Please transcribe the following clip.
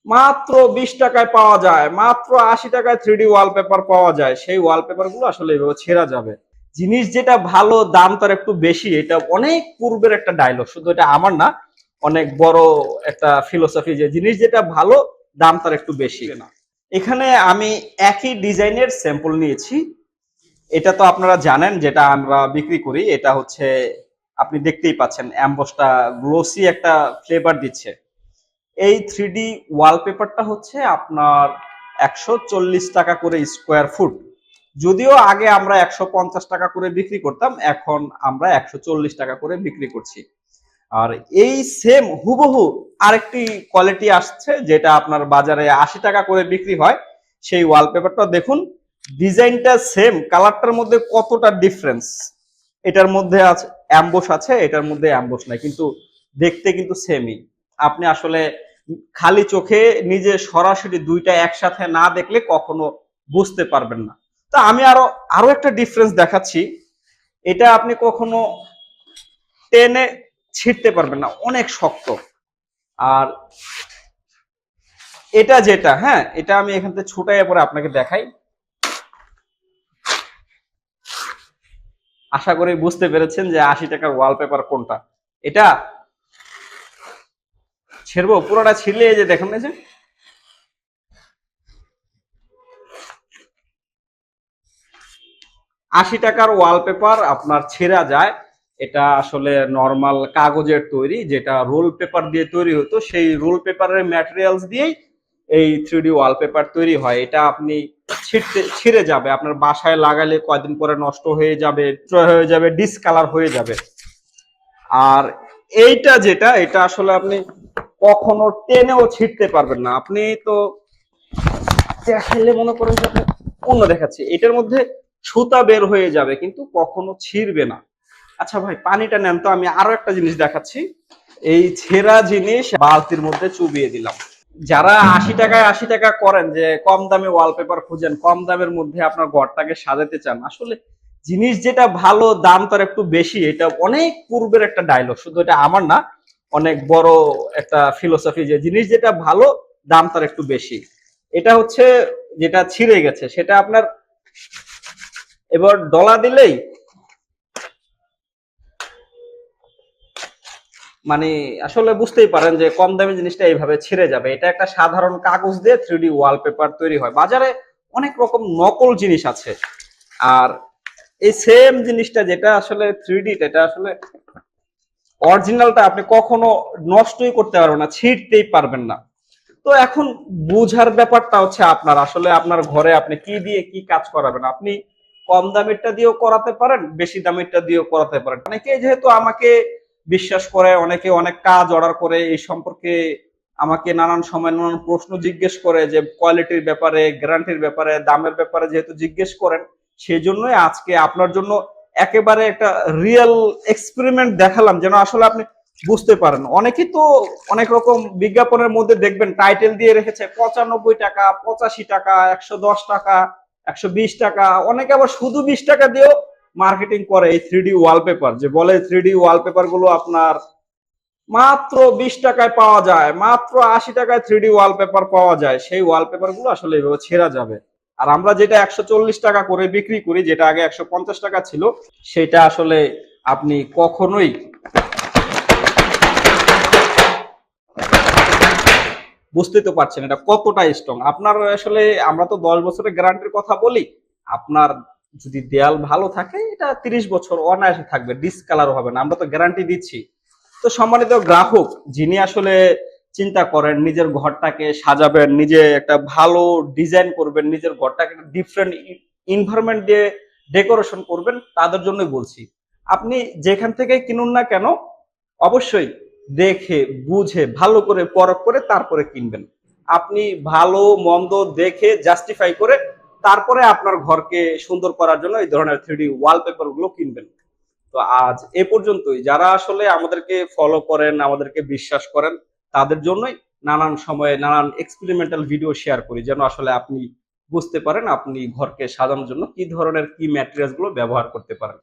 মাত্র 20 টাকায় পাওয়া যায়, মাত্র 80 টাকায় 3D ওয়ালপেপার পাওয়া যায়। সেই ওয়ালপেপার গুলো আসলে এভাবে ছেঁড়া যাবে। জিনিস যেটা ভালো দাম তার একটু বেশি, এটা অনেক পূর্বের একটা ডায়লগ, শুধু এটা আমার না, অনেক বড় একটা ফিলোসফি যে জিনিস যেটা ভালো দাম তার একটু বেশি না। এখানে আমি একই ডিজাইনের স্যাম্পল নিয়েছি। এটা তো আপনারা জানেন যেটা আমরা বিক্রি করি, এটা হচ্ছে আপনি দেখতেই পাচ্ছেন অ্যাম্বসটা গ্লোসি একটা ফ্লেভার দিচ্ছে। এই 3D ওয়ালপেপারটা হচ্ছে আপনার 140 টাকা করে স্কোয়ার ফুট। যদিও আগে আমরা 150 টাকা করে বিক্রি করতাম, এখন আমরা 140 টাকা করে বিক্রি করছি। আর এই সেম হুবহু আরেকটি কোয়ালিটি আসছে যেটা আপনার বাজারে 80 টাকা করে বিক্রি হয়। সেই ওয়ালপেপারটা দেখুন, ডিজাইনটা সেম, কালারটার মধ্যে কতটা ডিফারেন্স। এটার মধ্যে আছে অ্যাম্বস আছে, এটার মধ্যে অ্যাম্বস নাই, কিন্তু দেখতে কিন্তু সেমই। আপনি আসলে খালি চোখে নিজে সরাসরি দুইটা একসাথে না দেখলে কখনো বুঝতে পারবেন না। তো আমি আরো একটা ডিফারেন্স দেখাচ্ছি। এটা আপনি কখনো টেনে ছিঁড়তে পারবেন না, অনেক শক্ত। আর এটা যেটা, হ্যাঁ, এটা আমি এখান থেকে ছুটাইয়া পরে আপনাকে দেখাই। আশা করি বুঝতে পেরেছেন যে 80 টাকার ওয়ালপেপার কোনটা। এটা ছিড়বো, পুরোটা ছিঁড়লে এই যে দেখুন, এই যে 80 টাকার ওয়ালপেপার আপনার ছেঁড়া যায়। এটা আসলে নর্মাল কাগজের তৈরি, যেটা রোল পেপার দিয়ে তৈরি হতো, সেই রোল পেপারের ম্যাটেরিয়ালস দিয়েই এই 3D ওয়ালপেপার তৈরি হয়। এটা আপনি ছিঁড়ে যাবে, আপনার বাসায় লাগালে কয়দিন পরে নষ্ট হয়ে যাবে, ডিসকালার হয়ে যাবে। আর এইটা যেটা, এটা আসলে আপনি কখনো টেনেও ছিঁড়তে পারবেন না। আপনি তো দেখাইলে মনে করেন যে আপনি অন্য দেখাচ্ছি, এটার মধ্যে সুতা বের হয়ে যাবে কিন্তু কখনো ছিঁড়বে না। আচ্ছা ভাই, পানিটা নেন তো, আমি আরো একটা জিনিস দেখাচ্ছি। এই ছেঁড়া জিনিস বালতির মধ্যে চুবিয়ে দিলাম। যারা 80 টাকা করেন, যে কম দামে ওয়ালপেপার খুঁজেন, কম দামের মধ্যে আপনার ঘরটাকে সাজাতে চান, আসলে জিনিস যেটা ভালো দাম তার একটু বেশি, এটা অনেক পূর্বের একটা ডায়লগ, শুধু এটা আমার না, অনেক বড় একটা ফিলোসফি যে জিনিস যেটা ভালো দাম তার একটু বেশি। এটা হচ্ছে যেটা ছিঁড়ে গেছে, সেটা আপনার এবার ডলা দিলেই মানে আসলে বুঝতেই পারেন যে কম দামি জিনিসটা এইভাবে ছিঁড়ে যাবে। এটা একটা সাধারণ কাগজ দিয়ে 3D ওয়ালপেপার তৈরি হয়। বাজারে অনেক রকম নকল জিনিস আছে। আর এই সেম জিনিসটা যেটা আসলে 3D, এটা আসলে অরিজিনালটা আপনি কখনো নষ্টই করতে পারবেন না, ছিঁড়তেই পারবেন না। তো এখন বুঝার ব্যাপারটা হচ্ছে আপনার, আসলে আপনার ঘরে আপনি কি দিয়ে কি কাজ করাবেন। আপনি কম দামেরটা দিয়েও করাতে পারেন, বেশি দামেরটা দিয়েও করাতে পারেন। অনেকে যেহেতু আমাকে বিশ্বাস করে, অনেকে অনেক কাজ অর্ডার করে, এই সম্পর্কে আমাকে নানান সময় নানান প্রশ্ন জিজ্ঞেস করে, যে কোয়ালিটির ব্যাপারে, গ্যারান্টির ব্যাপারে, দামের ব্যাপারে যেহেতু জিজ্ঞেস করেন, সেই জন্যই আজকে আপনার জন্য একেবারে একটা রিয়েল এক্সপেরিমেন্ট দেখালাম, যেন আসলে আপনি বুঝতে পারেন। অনেকেই তো অনেক রকম বিজ্ঞাপনের মধ্যে দেখবেন টাইটেল দিয়ে রেখেছে 95 টাকা, 85 টাকা, 110 টাকা, 120 টাকা, অনেকে আবার শুধু 20 টাকা দিয়েও মার্কেটিং করে এই 3D ওয়ালপেপার, যে বলে 3D ওয়ালপেপার গুলো আপনার মাত্র 20 টাকায় পাওয়া যায়, মাত্র 80 টাকায় 3D ওয়ালপেপার পাওয়া যায়। সেই ওয়ালপেপার গুলো আসলে এভাবে ছেঁড়া যাবে। আর আমরা যেটা 140 টাকা করে বিক্রি করি, যেটা আগে 150 টাকা ছিল, সেটা আসলে আপনি কখনোই বুঝতে তো পারছেন এটা কতটা স্ট্রং। আপনার আসলে আমরা তো 10 বছরের গ্যারান্টির কথা বলি, আপনার যদি দেয়াল ভালো থাকে এটা 30 বছর অনায়াসে থাকবে, ডিসকালার হবে না, আমরা তো গ্যারান্টি দিচ্ছি। তো সম্মানিত গ্রাহক, যিনি আসলে চিন্তা করেন নিজের ঘরটাকে সাজাবেন, নিজে একটা ভালো ডিজাইন করবেন, নিজের ঘরটাকে ডিফারেন্ট এনভায়রনমেন্ট দিয়ে ডেকোরেশন করবেন, তাদের জন্যই বলছি। আপনি যেখান থেকে কিনুন না কেন, অবশ্যই দেখে বুঝে ভালো করে পরখ করে তারপরে কিনবেন। আপনি ভালো মন্দ দেখে জাস্টিফাই করে তারপরে আপনার ঘরকে সুন্দর করার জন্য এই ধরনের 3D ওয়ালপেপার গুলো কিনবেন। তো আজ এ পর্যন্তই। যারা আসলে আমাদেরকে ফলো করেন, আমাদেরকে বিশ্বাস করেন, তাদের জন্যই নানান সময়ে নানান এক্সপেরিমেন্টাল ভিডিও শেয়ার করি, যেন আসলে আপনি বুঝতে পারেন আপনি ঘরকে সাজানোর জন্য কি ধরনের কি ম্যাটেরিয়ালস গুলো ব্যবহার করতে পারেন।